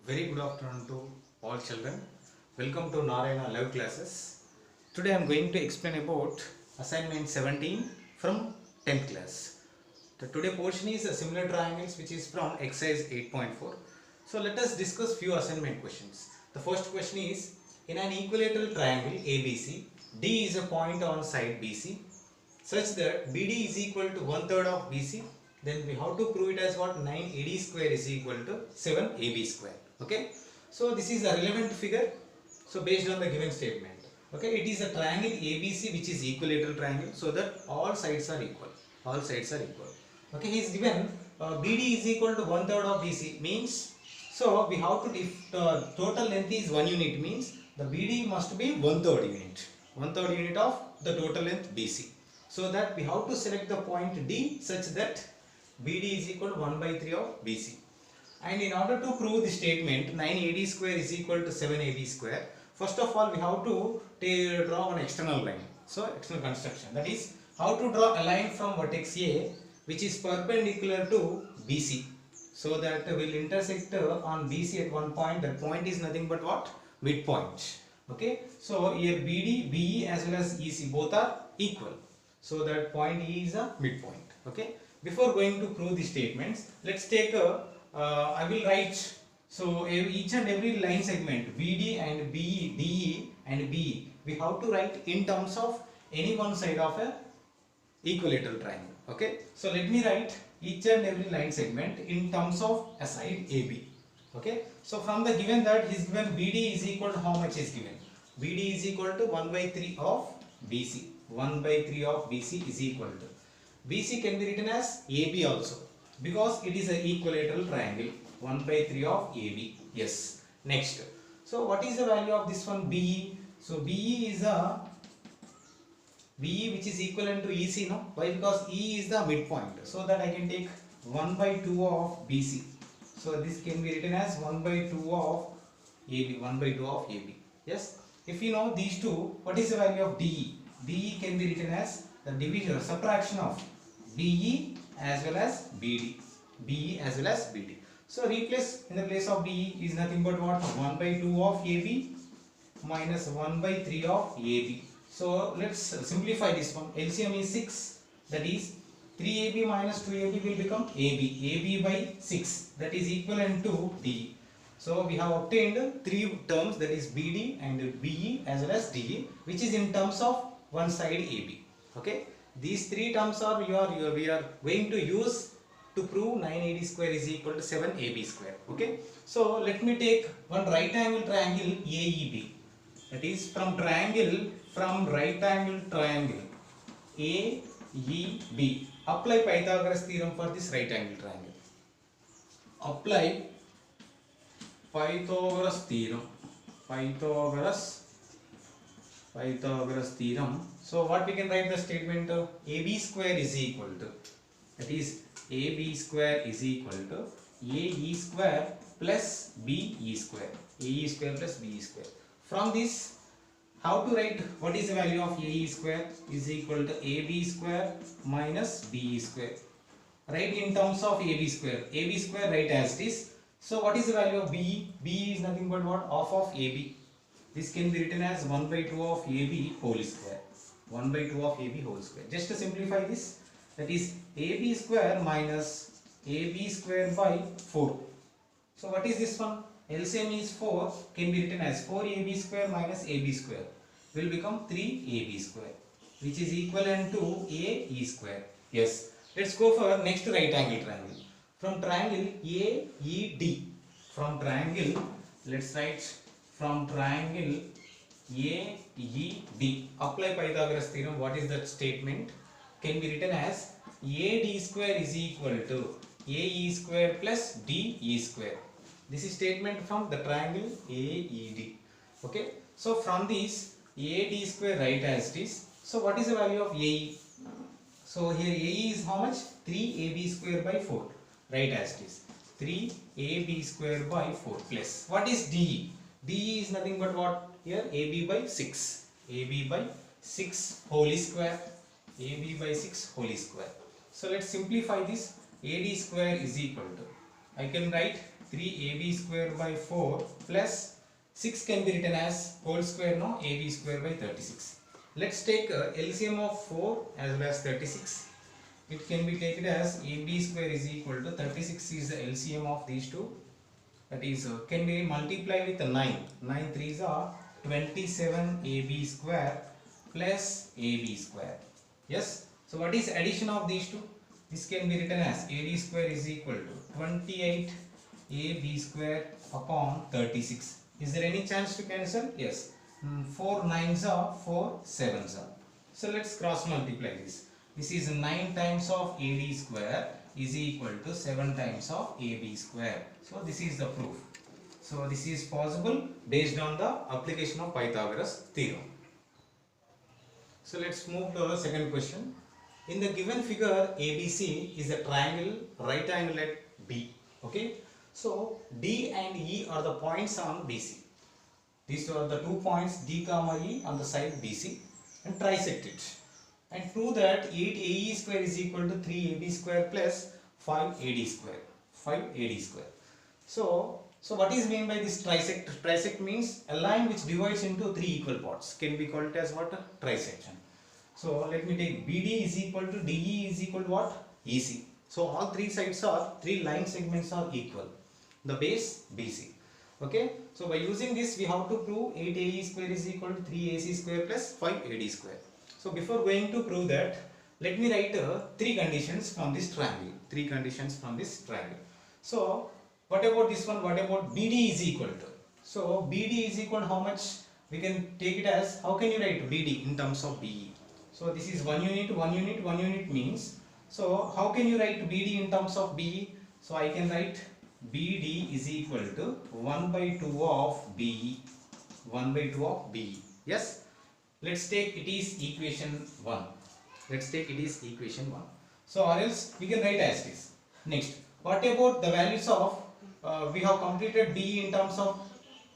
Very good afternoon to all children. Welcome to Narayana Live Classes. Today I am going to explain about assignment 17 from 10th class. The today portion is similar triangles which is from exercise 8.4. So let us discuss few assignment questions. The first question is, in an equilateral triangle ABC, D is a point on side BC such that BD is equal to 1/3 of BC, then we have to prove it as what? 9AD square is equal to 7AB square. Okay, so this is a relevant figure. So based on the given statement, okay, it is a triangle ABC which is equilateral triangle, so that all sides are equal. All sides are equal. Okay, he is given BD is equal to 1/3 of BC means, so we have to, if the total length is 1 unit means the BD must be 1/3 unit. 1/3 unit of the total length BC. So that we have to select the point D such that BD is equal to 1/3 of BC. And in order to prove the statement 9AD square is equal to 7AB square, first of all we have to draw an external line. So external construction, that is how to draw a line from vertex A which is perpendicular to BC, so that will intersect on BC at one point. That point is nothing but what? Midpoint. Okay, so here BD, BE as well as EC both are equal, so that point E is a midpoint. Okay, before going to prove the statements, let's take a I will write, so each and every line segment BD and BE, DE and BE, we have to write in terms of any one side of a equilateral triangle. Okay, so let me write each and every line segment in terms of a side AB. Okay, so from the given that is given BD is equal to how much is given? BD is equal to 1/3 of BC. 1/3 of BC is equal to, BC can be written as AB also, because it is an equilateral triangle. 1/3 of AB. Yes. Next, so what is the value of this one? BE. So BE is a BE which is equivalent to EC, no? Why? Because E is the midpoint, so that I can take 1/2 of BC. So this can be written as 1/2 of AB. 1/2 of AB. Yes. If you know these two, what is the value of DE? DE can be written as the division or subtraction of BE as well as BD. BE as well as BD. So replace in the place of BE is nothing but what? 1/2 of AB minus 1/3 of AB. So let's simplify this one. LCM is 6, that is 3AB minus 2AB will become AB. AB by 6, that is equivalent to DE. So we have obtained three terms, that is BD and BE as well as DE, which is in terms of one side AB. Okay, these three terms are we are going to use to prove 9AD square is equal to 7AB square. Okay, so let me take one right angle triangle AEB. That is from right angle triangle AEB. Apply Pythagoras theorem for this right angle triangle. Apply Pythagoras theorem. Pythagoras theorem. So what we can write the statement of AB square is equal to, that is AB square is equal to AE square plus BE square. AE square plus BE square. From this, how to write what is the value of AE square is equal to AB square minus BE square. Write in terms of AB square. AB square write as this. So what is the value of BE? BE is nothing but what? Half of AB. This can be written as 1/2 of AB whole square. 1/2 of AB whole square. Just to simplify this, that is AB square minus AB square by 4. So what is this one? LCM is 4, can be written as 4AB square minus AB square will become 3AB square, which is equivalent to AE square. Yes. Let's go for next right angle triangle. From triangle AED, from triangle, let's write from triangle AED. Apply Pythagoras theorem. What is that statement? Can be written as AD square is equal to AE square plus DE square. This is statement from the triangle AED. Okay, so from this AD square write as this. So what is the value of AE? So here AE is how much? 3AB square by 4. Write as this. 3AB square by 4 plus. What is DE? DE is nothing but what? Here AB by 6. AB by 6 whole square. AB by 6 whole square. So let's simplify this. AD square is equal to, I can write 3ab square by 4 plus 6 can be written as whole square, no, ab square by 36. Let's take LCM of 4 as well as 36. It can be taken as ab square is equal to 36 is the LCM of these two. That is can be multiplied with 9. 9 3s are 27 ab square plus ab square. Yes. So what is addition of these two? This can be written as ad square is equal to 28 ab square upon 36. Is there any chance to cancel? Yes. 4 9s are 4 7s are. So let's cross multiply this. This is 9 times of ad square is equal to 7 times of ab square. So this is the proof. So this is possible based on the application of Pythagoras theorem. So let's move to the second question. In the given figure, ABC is a triangle, right angle at B. Okay. So D and E are the points on BC. These are the 2 points D comma E on the side BC, and trisect it. And prove that 8AE square is equal to 3AB square plus 5AD square. 5AD square. So what is meant by this trisect? Trisect means a line which divides into 3 equal parts. Can be called as what? Trisection. So let me take BD is equal to DE is equal to what? EC. So all 3 sides are, 3 line segments are equal. The base BC. Okay. So by using this we have to prove 8AE square is equal to 3AC square plus 5AD square. So before going to prove that, let me write 3 conditions from this triangle. 3 conditions from this triangle. So what about this one? What about BD is equal to? So BD is equal to how much? We can take it as, how can you write BD in terms of BE? So this is 1 unit, 1 unit, 1 unit means. So how can you write BD in terms of BE? So I can write BD is equal to 1 by 2 of BE. 1 by 2 of BE. Yes. Let's take it is equation 1. Let's take it is equation 1. So or else we can write as this. Next, what about the values of, we have completed BE in terms of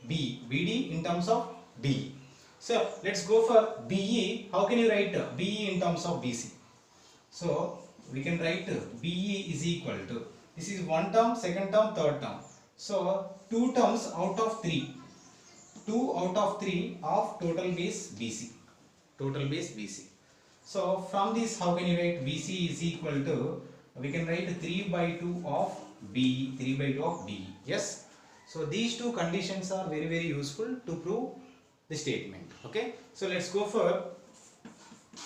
B, BD in terms of BE. So let's go for BE. How can you write BE in terms of BC? So we can write BE is equal to, this is 1 term, 2nd term, 3rd term. So 2 terms out of 3. 2 out of 3 of total base BC. Total base BC. So from this, how can you write BC is equal to, we can write 3 by 2 of BE. 3 by 2 of BE. Yes. So these 2 conditions are very useful to prove the statement. Okay. So let's go for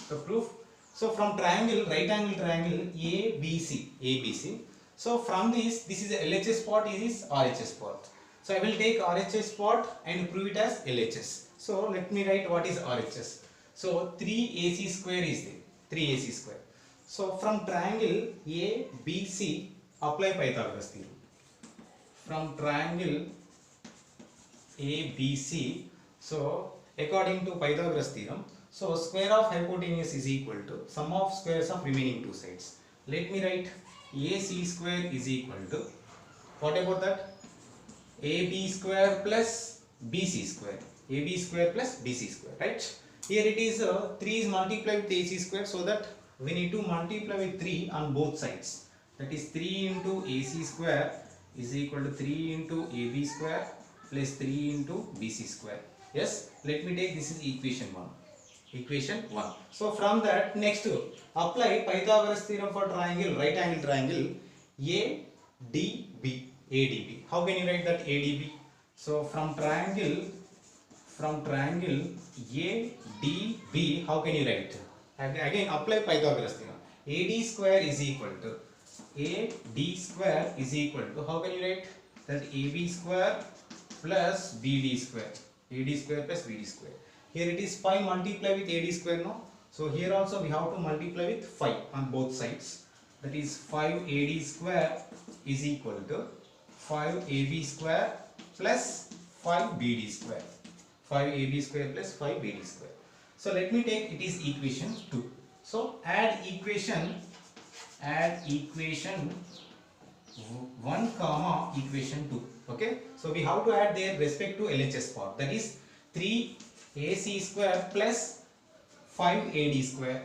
the proof. So from triangle, right angle triangle ABC. So from this is a LHS part, this is RHS part. So I will take RHS part and prove it as LHS. So let me write what is RHS. So 3AC square is there. 3AC square. So from triangle ABC, apply Pythagoras theorem. From triangle ABC, so according to Pythagoras theorem, so square of hypotenuse is equal to sum of squares of remaining 2 sides. Let me write AC square is equal to, what about that? AB square plus BC square. AB square plus BC square, right? Here it is 3 is multiplied with AC square, so that we need to multiply with 3 on both sides. That is 3 into AC square is equal to 3 into AB square plus 3 into BC square. Yes, let me take this is equation 1. Equation 1. So from that, next apply Pythagoras theorem for triangle, right angle triangle ADB. ADB. How can you write that ADB? So from triangle ADB, how can you write? Again apply Pythagoras theorem. AD square is equal to, AD square is equal to, how can you write? That AB square plus BD square. AD square plus BD square. Here it is 5 multiply with AD square, no? So here also we have to multiply with 5 on both sides. That is 5 AD square is equal to 5 AB square plus 5 BD square. 5 AB square plus 5 BD square. So let me take it is equation 2. So add equation 1 comma equation 2. Okay. So we have to add their respect to LHS part. That is 3 AC square plus 5 AD square.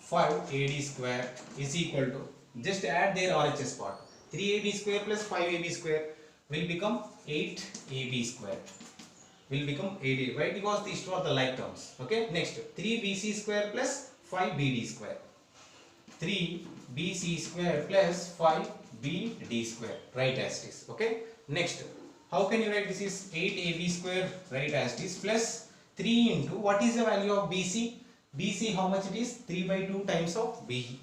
5 AD square is equal to, just add their RHS part. 3 AB square plus 5 AB square. will become 8ab square. Will become 8. Why? Because these two are the like terms. Okay. Next, 3bc square plus 5bd square. 3bc square plus 5bd square. Write as it is. Okay. Next, how can you write this is 8ab square? Write as it is plus 3 into what is the value of bc? bc how much it is? 3 by 2 times of be.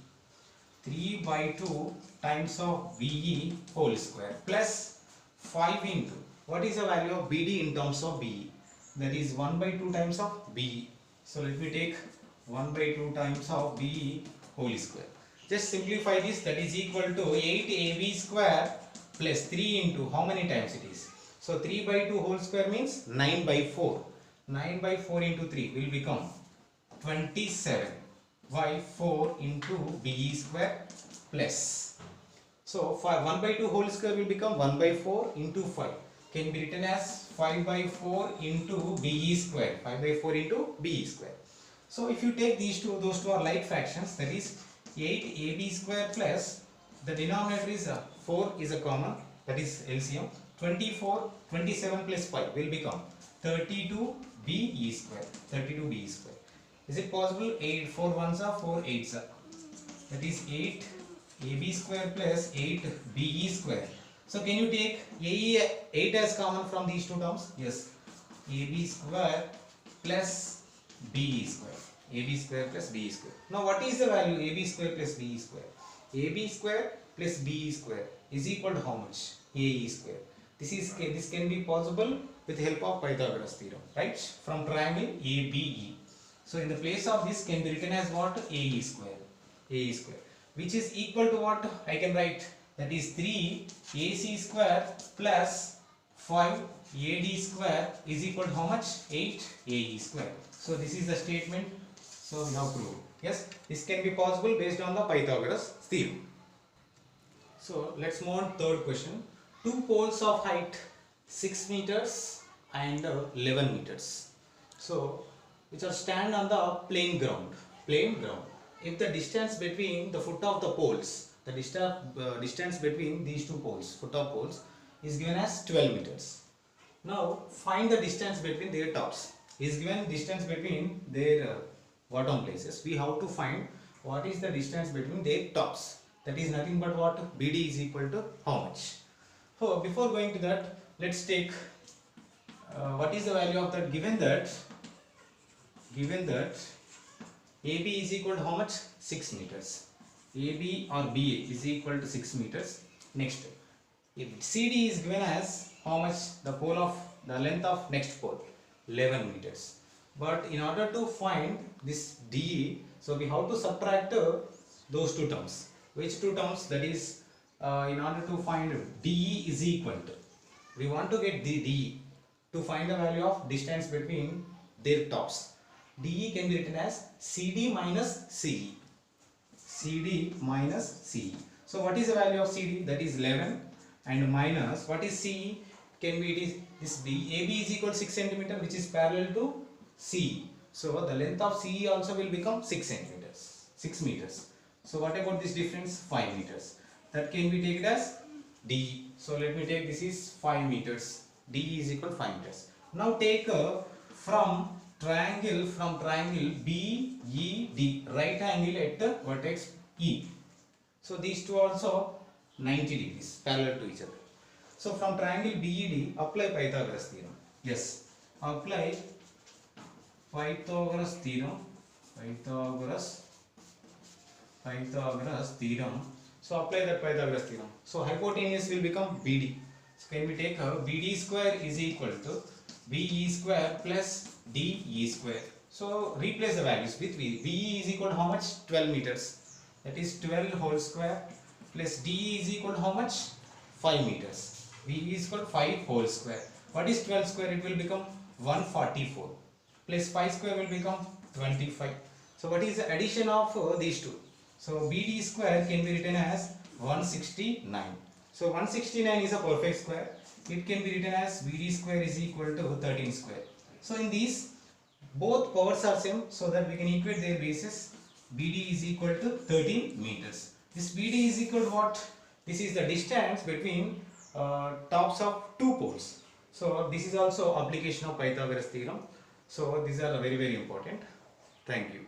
3 by 2 times of be whole square plus 5 into what is the value of bd in terms of be? That is 1 by 2 times of be. So let me take 1 by 2 times of be whole square. Just simplify this, that is equal to 8ab square plus 3 into how many times it is? So 3 by 2 whole square means 9 by 4. 9 by 4 into 3 will become 27 by 4 into be square plus. So 1 by 2 whole square will become 1 by 4 into 5. Can be written as 5 by 4 into be square. 5 by 4 into be square. So if you take these two, those two are like fractions, that is 8ab square plus the denominator is 4 is a common, that is LCM. 24, 27 plus 5 will become 32b square. 32b square. Is it possible? 8 4 ones are 4 8s are. That is 8ab square plus 8be square. So can you take 8 as common from these two terms? Yes. ab square plus be square. ab square plus be square. Now what is the value ab square plus be square? ab square plus be square is equal to how much? ae square. This can be possible with the help of Pythagoras theorem, right? From triangle ABE. So in the place of this can be written as what? ae square. ae square, which is equal to what I can write? That is 3 ac square plus 5 ad square is equal to how much? 8 ae square. So this is the statement. So we have proved. Yes, this can be possible based on the Pythagoras theorem. So let's move on. Third question. Two poles of height 6 meters and 11 meters. So which are stand on the plain ground. Plain ground. If the distance between the foot of the poles, the distance between these two poles, foot of poles, is given as 12 meters. Now find the distance between their tops. Is given distance between their bottom places. We have to find what is the distance between their tops. That is nothing but what? BD is equal to how much? So before going to that, let's take what is the value of that? Given that AB is equal to how much? 6 meters. AB or BA is equal to 6 meters. Next, if CD is given as how much? The pole of the length of next pole, 11 meters. But in order to find this DE, so we have to subtract those two terms. Which two terms? That is, in order to find DE is equal to, we want to get the DE to find the value of distance between their tops. DE can be written as CD minus CE. CD minus CE. So what is the value of CD? That is 11, and minus what is CE? Can be, it is this AB is equal to 6 cm, which is parallel to CE. So the length of CE also will become 6 centimeters, 6 meters. So what about this difference? 5 meters. That can be taken as DE. So let me take, this is 5 meters. DE is equal to 5 meters. Now take from triangle BED, right angle at the vertex E. So these two also 90 degrees parallel to each other. So from triangle BED, apply Pythagoras theorem. Yes, apply Pythagoras theorem. Pythagoras theorem. So apply that Pythagoras theorem. So hypotenuse will become BD. So can we take BD square is equal to BE square plus DE square. So replace the values with V. BE is equal to how much? 12 meters. That is 12 whole square plus DE is equal to how much? 5 meters. BE is equal to 5 whole square. What is 12 square? It will become 144. Plus 5 square will become 25. So what is the addition of these two? So BD square can be written as 169. So 169 is a perfect square. It can be written as BD square is equal to 13 square. So in these, both powers are same, so that we can equate their bases. BD is equal to 13 meters. This BD is equal to what? This is the distance between tops of two poles. So this is also application of Pythagoras theorem. So these are very important. Thank you.